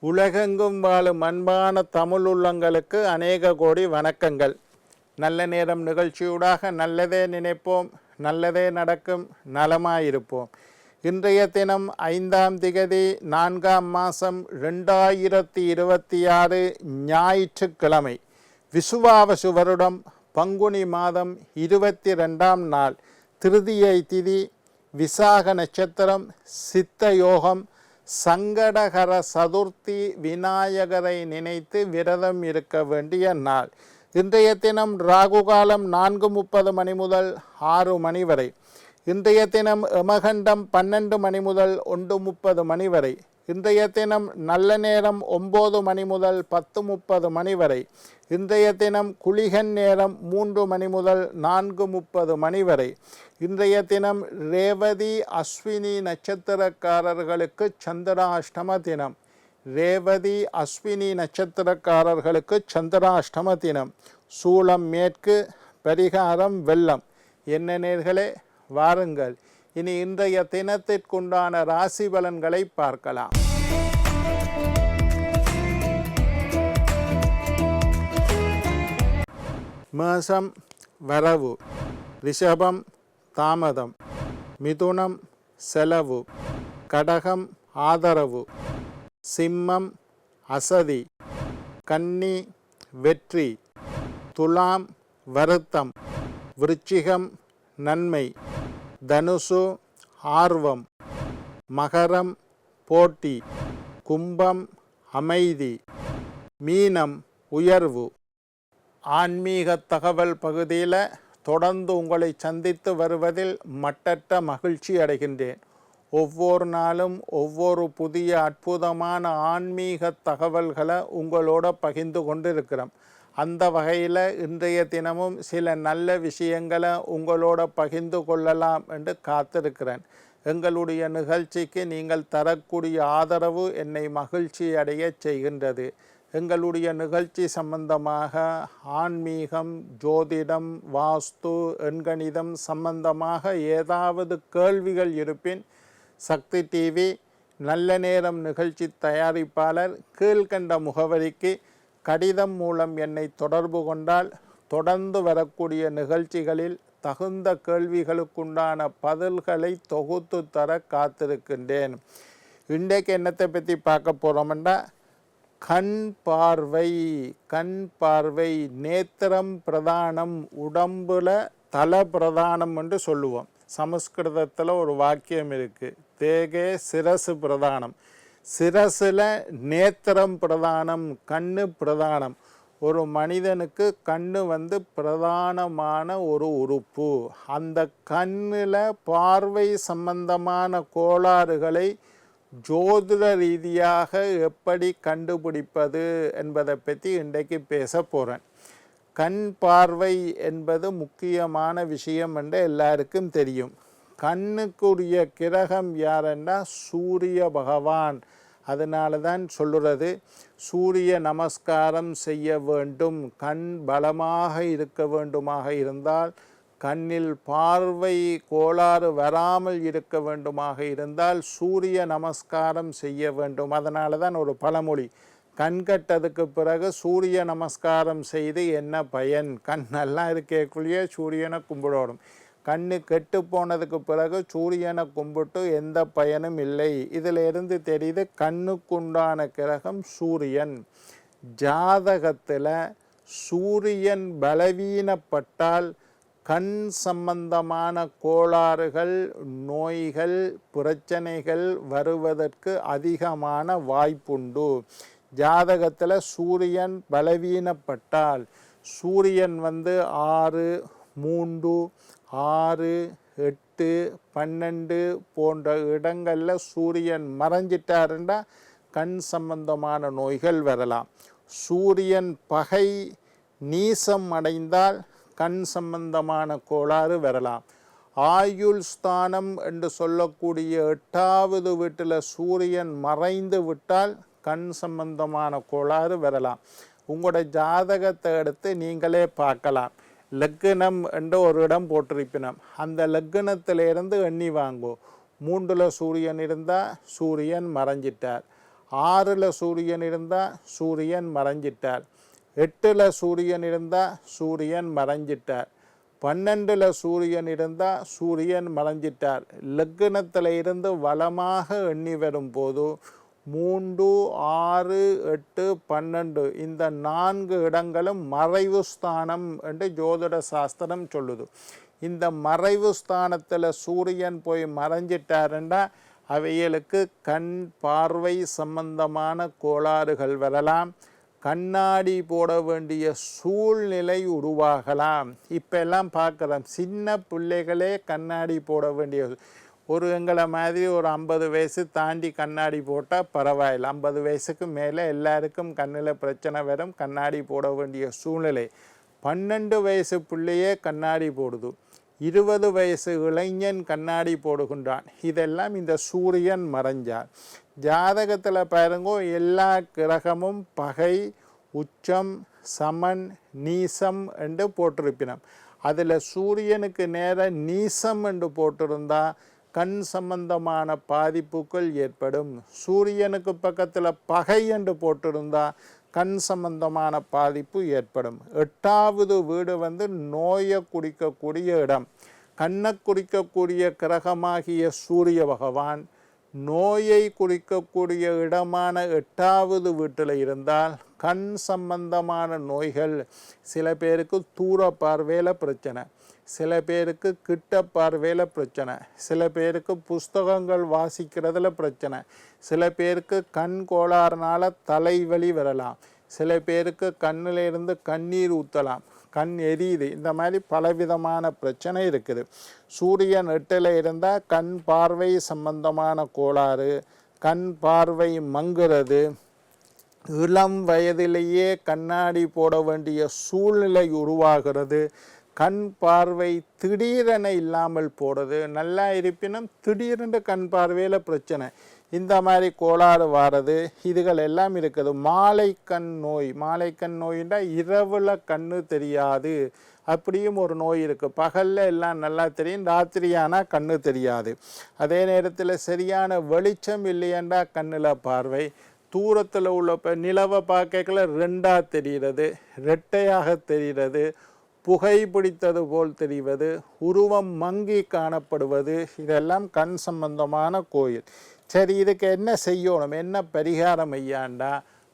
உலகெங்கும் வாழும் அன்பான தமிழ் உள்ளங்களுக்கு அநேக கோடி வணக்கங்கள். நல்ல நேரம் நிகழ்ச்சியூடாக நல்லதே நினைப்போம், நல்லதே நடக்கும், நலமாயிருப்போம். இன்றைய தினம் 5ஆம் திகதி 4ஆம் மாதம் 2026 ஞாயிற்றுக்கிழமை, விசுவாவசு வருடம் பங்குனி மாதம் 22ஆம் நாள், திருதியை திதி, விசாக நட்சத்திரம், சித்த யோகம், சங்கடகர சதுர்த்தி, விநாயகரை நினைத்து விரதம் இருக்க வேண்டிய நாள். இன்றைய தினம் ராகுகாலம் 4:30 மணி முதல் 6 மணி வரை. இன்றைய தினம் யமகண்டம் 12 மணி முதல் 1:30 மணி வரை. இன்றைய தினம் நல்ல நேரம் 9 மணி முதல் 10:30 மணி வரை. இன்றைய தினம் குளிகன் நேரம் 3 மணி முதல் 4:30 மணி வரை. இன்றைய தினம் ரேவதி அஸ்வினி நட்சத்திரக்காரர்களுக்கு சந்திராஷ்டம தினம். ரேவதி அஸ்வினி நட்சத்திரக்காரர்களுக்கு சந்திராஷ்டம தினம். சூலம் மேற்கு, பரிகாரம் வெள்ளம். என்ன நேர்களே, வாருங்கள் இனி இன்றைய தினத்திற்குண்டான ராசி பலன்களை பார்க்கலாம். மேஷம் வரவு, ரிஷபம் தாமதம், மிதுனம் செலவு, கடகம் ஆதரவு, சிம்மம் அசதி, கன்னி வெற்றி, துலாம் வருத்தம், விருச்சிகம் நன்மை, தனுசு ஆர்வம், மகரம் போட்டி, கும்பம் அமைதி, மீனம் உயர்வு. ஆன்மீக தகவல் பகுதியில் தொடர்ந்து உங்களை சந்தித்து வருவதில் மட்டற்ற மகிழ்ச்சி அடைகின்றேன். ஒவ்வொரு நாளும் ஒவ்வொரு புதிய அற்புதமான ஆன்மீக தகவல்களை உங்களோட பகிர்ந்து கொண்டிருக்கிறோம். அந்த வகையில் இன்றைய தினமும் சில நல்ல விஷயங்களை உங்களோட பகிர்ந்து கொள்ளலாம் என்று காத்திருக்கிறேன். எங்களுடைய நிகழ்ச்சிக்கு நீங்கள் தரக்கூடிய ஆதரவு என்னை மகிழ்ச்சி அடைய செய்கின்றது. எங்களுடைய நிகழ்ச்சி சம்பந்தமாக ஆன்மீகம், ஜோதிடம், வாஸ்து, எண்கணிதம் சம்பந்தமாக ஏதாவது கேள்விகள் இருப்பின் சக்தி டிவி நல்ல நேரம் நிகழ்ச்சி தயாரிப்பாளர் கீழ்கண்ட முகவரிக்கு கடிதம் மூலம் என்னை தொடர்பு கொண்டால் தொடர்ந்து வரக்கூடிய நிகழ்ச்சிகளில் தகுந்த கேள்விகளுக்குண்டான பதில்களை தொகுத்து தர காத்திருக்கின்றேன். இன்றைக்கு என்னத்தை பற்றி பார்க்க போகிறோம்னா, கண் பார்வை. கண் பார்வை நேத்திரம் பிரதானம், உடம்புல தல பிரதானம் என்று சொல்லுவோம். சமஸ்கிருதத்தில் ஒரு வாக்கியம் இருக்குது, தேகே சிரசு பிரதானம். சிரசில் நேத்திரம் பிரதானம், கண்ணு பிரதானம். ஒரு மனிதனுக்கு கண்ணு பிரதானமான ஒரு உறுப்பு. அந்த கண்ணில் பார்வை சம்பந்தமான கோளாறுகளை ஜோதிட ரீதியாக எப்படி கண்டுபிடிப்பது என்பதை பற்றி இன்றைக்கு பேச போகிறேன். கண் பார்வை என்பது முக்கியமான விஷயம் என்று எல்லாருக்கும் தெரியும். கண்ணுக்குரிய கிரகம் யாருன்னா சூரிய பகவான். அதனால தான் சொல்லுறது, சூரிய நமஸ்காரம் செய்ய வேண்டும். கண் பலமாக இருக்க வேண்டுமாக இருந்தால், கண்ணில் பார்வை கோளாறு வராமல் இருக்க வேண்டுமாக இருந்தால் சூரிய நமஸ்காரம் செய்ய வேண்டும். அதனால தான் ஒரு பழமொழி, கண் கட்டதுக்கு பிறகு சூரிய நமஸ்காரம் செய்து என்ன பயன்? கண் நல்லா இருக்கக்குள்ளேயே சூரியனை கும்பிடணும். கண்ணு கெட்டு போனதுக்கு பிறகு சூரியனை கும்பிட்டு எந்த பயனும் இல்லை. இதில் இருந்து தெரியுது கண்ணுக்குண்டான கிரகம் சூரியன். ஜாதகத்தில் சூரியன் பலவீனப்பட்டால் கண் சம்பந்தமான கோளாறுகள், நோய்கள், பிரச்சனைகள் வருவதற்கு அதிகமான வாய்ப்புண்டு. ஜாதகத்தில் சூரியன் பலவீனப்பட்டால், சூரியன் 6, 3, 6, 8, 12 போன்ற இடங்களில் சூரியன் மறைஞ்சிட்டாருன்னா கண் சம்பந்தமான நோய்கள் வரலாம். சூரியன் பகை நீசம் அடைந்தால் கண் சம்பந்தமான கோளாறு வரலாம். ஆயுள் ஸ்தானம் என்று சொல்லக்கூடிய 8வது வீட்டில் சூரியன் மறைந்து விட்டால் கண் சம்பந்தமான கோளாறு வரலாம். உங்களோட ஜாதகத்தை எடுத்து நீங்களே பார்க்கலாம். லக்னம் என்று ஒரு இடம் போட்டிருப்பினோம். அந்த லக்னத்திலிருந்து எண்ணி வாங்கோ. 3ல் சூரியன் இருந்தால் சூரியன் மறைஞ்சிட்டார். 6ல் சூரியன் இருந்தால் சூரியன் மறைஞ்சிட்டார், 8ல் சூரியன் இருந்தால் சூரியன் மறைஞ்சிட்டார், 12ல் சூரியன் இருந்தால் சூரியன் மறைஞ்சிட்டார். லக்னத்தில் இருந்து வலமாக எண்ணி வரும்போது 3, 6, 8, 12 இந்த 4 இடங்களும் மறைவு ஸ்தானம் என்று ஜோதிட சாஸ்திரம் சொல்லுது. இந்த மறைவு ஸ்தானத்தில் சூரியன் போய் மறைஞ்சிட்டாருண்டா அவைகளுக்கு கண் பார்வை சம்பந்தமான கோளாறுகள் வரலாம், கண்ணாடி போட வேண்டிய சூழ்நிலை உருவாகலாம். இப்போ எல்லாம் பார்க்கலாம், சின்ன பிள்ளைகளே கண்ணாடி போட வேண்டிய எங்களை மாதிரி ஒரு 50 வயசு தாண்டி கண்ணாடி போட்டால் பரவாயில்லை, 50 வயசுக்கு மேலே எல்லாருக்கும் கண்ணில் பிரச்சனை வரும், கண்ணாடி போட வேண்டிய சூழ்நிலை. 12 வயசு பிள்ளையே கண்ணாடி போடுது, 20 வயசு இளைஞன் கண்ணாடி போடுகின்றான். இதெல்லாம் இந்த சூரியன் மறைஞ்சார். ஜாதகத்தில் பாருங்கோ, எல்லா கிரகமும் பகை, உச்சம், சமன், நீசம் என்று போட்டிருப்பினோம். அதில் சூரியனுக்கு நேர நீசம் என்று போட்டிருந்தா கண் சம்பந்தமான பாதிப்புகள் ஏற்படும். சூரியனுக்கு பக்கத்தில் பகை என்று போட்டிருந்தா கண் சம்பந்தமான பாதிப்பு ஏற்படும். 8வது வீடு நோயை குறிக்கக்கூடிய இடம். கண்ணை குறிக்கக்கூடிய கிரகமாகிய சூரிய பகவான் நோயை குறிக்கக்கூடிய இடமான 8வது வீட்டில் இருந்தால் கண் சம்பந்தமான நோய்கள், சில பேருக்கு தூர பார்வையில் பிரச்சனை, சில பேருக்கு கிட்ட பார்வையில் பிரச்சனை, சில பேருக்கு புஸ்தகங்கள் வாசிக்கிறதுல பிரச்சனை, சில பேருக்கு கண் கோளாறுனால தலைவலி வரலாம், சில பேருக்கு கண்ணில் இருந்து கண்ணீர் ஊற்றலாம், கண் எரியுது, இந்த மாதிரி பலவிதமான பிரச்சனை இருக்குது. சூரியன் 8ல் இருந்தால் கண் பார்வை சம்பந்தமான கோளாறு, கண் பார்வை மங்குறது, இளம் வயதிலேயே கண்ணாடி போட வேண்டிய சூழ்நிலை உருவாகிறது, கண் பார்வை திடீரென இல்லாமல் போடுறது, நல்லா இருப்பினும் திடீரென்று கண் பார்வையில் பிரச்சனை, இந்த மாதிரி கோளாறு வாரது, இதுகள் எல்லாம் இருக்குது. மாலைக்கண் நோய், மாலைக்கண் நோயின்றா இரவில் கண்ணு தெரியாது, அப்படியும் ஒரு நோய் இருக்குது. பகலில் எல்லாம் நல்லா தெரியும், ராத்திரியானால் கண்ணு தெரியாது. அதே நேரத்தில் சரியான வெளிச்சம் இல்லையண்டா கண்ணில் பார்வை, தூரத்தில் உள்ள நிலவை பார்க்கல 2ஆக தெரிகிறது, ரெட்டையாக தெரிகிறது, புகை பிடித்தது போல் தெரிவது, உருவம் மங்கி காணப்படுவது, இதெல்லாம் கண் சம்பந்தமான கோயில். சரி, இதுக்கு என்ன செய்யணும், என்ன பரிகாரம் ஐயாண்டா?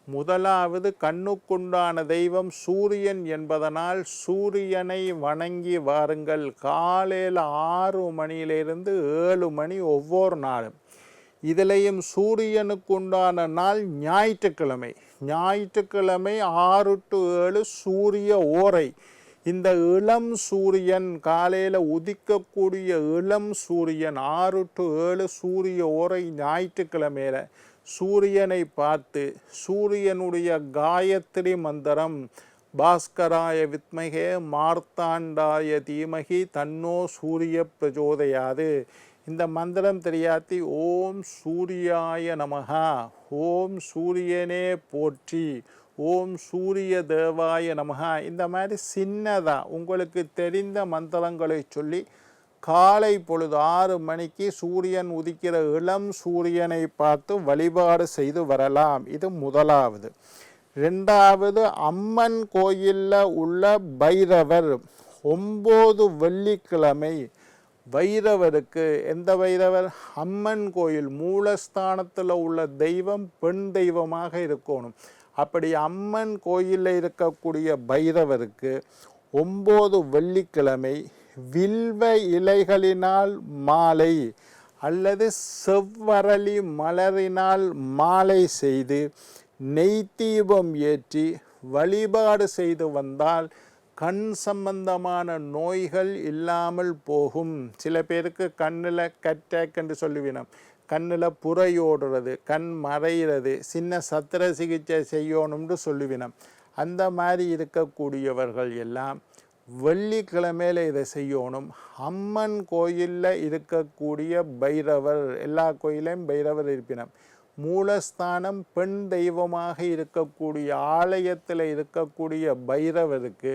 முதலாவது கண்ணுக்குண்டான தெய்வம் சூரியன் என்பதனால் சூரியனை வணங்கி வாருங்கள். காலையில் 6 மணியிலிருந்து 7 மணி ஒவ்வொரு நாளும். இதிலையும் சூரியனுக்குண்டான நாள் ஞாயிற்றுக்கிழமை. ஞாயிற்றுக்கிழமை 6 to 7 சூரிய ஓரை. இந்த இளம் சூரியன், காலையில் உதிக்கக்கூடிய இளம் சூரியன் 6 to 7 சூரிய ஓரை ஞாயிற்றுக்கிழமையில சூரியனை பார்த்து சூரியனுடைய காயத்ரி மந்திரம் பாஸ்கராய வித்மகே மார்த்தாண்டாய தீமகி தன்னோ சூரிய பிரஜோதயாது, இந்த மந்திரம் தெரியாத்தி ஓம் சூர்யாய நமஹா, ஓம் சூரியனே போற்றி, ஓம் சூரிய தேவாய நமஹா, இந்த மாதிரி சின்னதாக உங்களுக்கு தெரிந்த மந்திரங்களை சொல்லி காலை பொழுது 6 மணிக்கு சூரியன் உதிக்கிற இளம் சூரியனை பார்த்து வழிபாடு செய்து வரலாம். இது முதலாவது. 2வது, அம்மன் கோயிலில் உள்ள பைரவர் 9 வெள்ளிக்கிழமை வைரவருக்கு, எந்த வைரவர்? அம்மன் கோயில் மூலஸ்தானத்தில் உள்ள தெய்வம் பெண் தெய்வமாக இருக்கணும். அப்படி அம்மன் கோயிலில் இருக்கக்கூடிய பைரவருக்கு 9 வெள்ளிக்கிழமை வில்வ இலைகளினால் மாலை அல்லது செவ்வரளி மலரினால் மாலை செய்து நெய் தீபம் ஏற்றி வழிபாடு செய்து வந்தால் கண் சம்பந்தமான நோய்கள் இல்லாமல் போகும். சில பேருக்கு கண்ணில் கட்டாக் என்று சொல்லுவினோம், கண்ணில் புறையோடுறது, கண் மறைகிறது, சின்ன சத்திர சிகிச்சை செய்யணும்னு சொல்லுவினோம். அந்த மாதிரி இருக்கக்கூடியவர்கள் எல்லாம் வெள்ளிக்கிழமையில் இதை செய்யணும். அம்மன் கோயிலில் இருக்கக்கூடிய பைரவர், எல்லா கோயிலையும் பைரவர் இருப்பினம், மூலஸ்தானம் பெண் தெய்வமாக இருக்கக்கூடிய ஆலயத்தில் இருக்கக்கூடிய பைரவருக்கு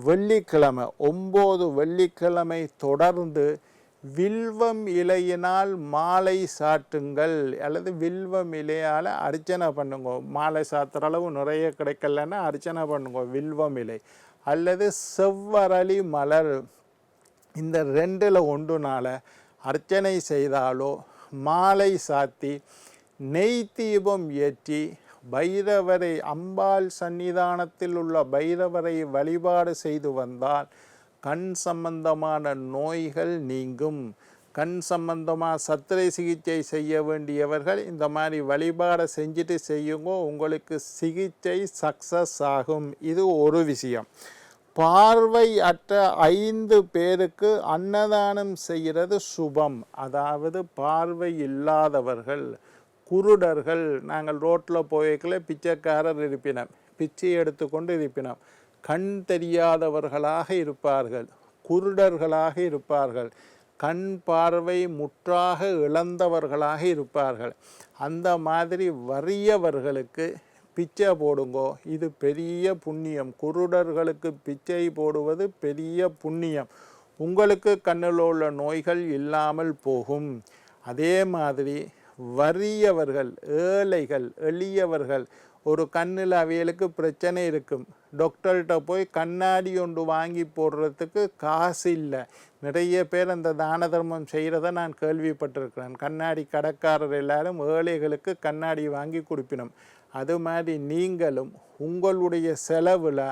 வெள்ளிக்கிழமை 9 வெள்ளிக்கிழமை தொடர்ந்து வில்வம் இலையினால் மாலை சாட்டுங்கள் அல்லது வில்வம் இலையால் அர்ச்சனை பண்ணுங்க. மாலை சாத்துற அளவு நிறைய கிடைக்கலன்னா அர்ச்சனை பண்ணுங்க வில்வம் இலை அல்லது செவ்வரளி மலர். இந்த ரெண்டில் ஒன்றுனால அர்ச்சனை செய்தாலோ மாலை சாத்தி நெய் தீபம் ஏற்றி பைரவரை அம்பாள் சன்னிதானத்தில் உள்ள பைரவரை வழிபாடு செய்து வந்தால் கண் சம்பந்தமான நோய்கள் நீங்கும். கண் சம்பந்தமாக சத்திரை சிகிச்சை செய்ய வேண்டியவர்கள் இந்த மாதிரி வழிபாடை செஞ்சுட்டு செய்யுங்க, உங்களுக்கு சிகிச்சை சக்ஸஸ் ஆகும். இது ஒரு விஷயம். பார்வை அற்ற 5 பேருக்கு அன்னதானம் செய்கிறது சுபம். அதாவது பார்வை இல்லாதவர்கள், குருடர்கள், நாங்கள் ரோட்டில் போய்க்கல பிச்சைக்காரர் இருப்பினோம், பிச்சை எடுத்துக்கொண்டு இருப்பினோம், கண் தெரியாதவர்களாக இருப்பார்கள், குருடர்களாக இருப்பார்கள், கண் பார்வை முற்றாக இழந்தவர்களாக இருப்பார்கள். அந்த மாதிரி வறியவர்களுக்கு பிச்சை போடுங்கோ, இது பெரிய புண்ணியம். குருடர்களுக்கு பிச்சை போடுவது பெரிய புண்ணியம். உங்களுக்கு கண்ணில் உள்ள நோய்கள் இல்லாமல் போகும். அதே மாதிரி வறியவர்கள், ஏழைகள், எளியவர்கள், ஒரு கண்ணில் அவைகளுக்கு பிரச்சனை இருக்கும், டாக்டர்கிட்ட போய் கண்ணாடி ஒன்று வாங்கி போடுறதுக்கு காசு இல்லை. நிறைய பேர் அந்த தான தர்மம் செய்கிறத நான் கேள்விப்பட்டிருக்கிறேன். கண்ணாடி கடைக்காரர் எல்லாரும் ஏழைகளுக்கு கண்ணாடி வாங்கி கொடுப்பினோம். அது மாதிரி நீங்களும் உங்களுடைய செலவில்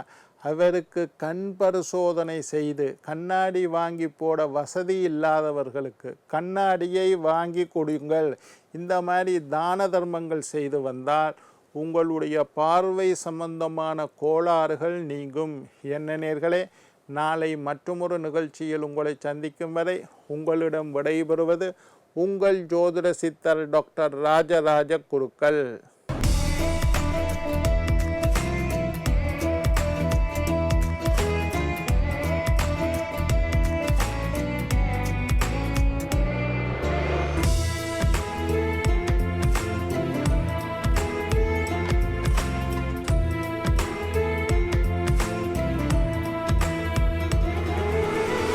அவருக்கு கண் பரிசோதனை செய்து கண்ணாடி வாங்கி போட வசதி இல்லாதவர்களுக்கு கண்ணாடியை வாங்கி கொடுங்கள். இந்த மாதிரி தான தர்மங்கள் செய்து வந்தால் உங்களுடைய பார்வை சம்பந்தமான கோளாறுகள் நீங்கும். என்ன நேயர்களே, நாளை மற்றொரு நிகழ்ச்சியில் உங்களை சந்திக்கும் வரை உங்களிடம் விடைபெறுவது உங்கள் ஜோதிட சித்தர் டாக்டர் ராஜராஜ குருக்கள்.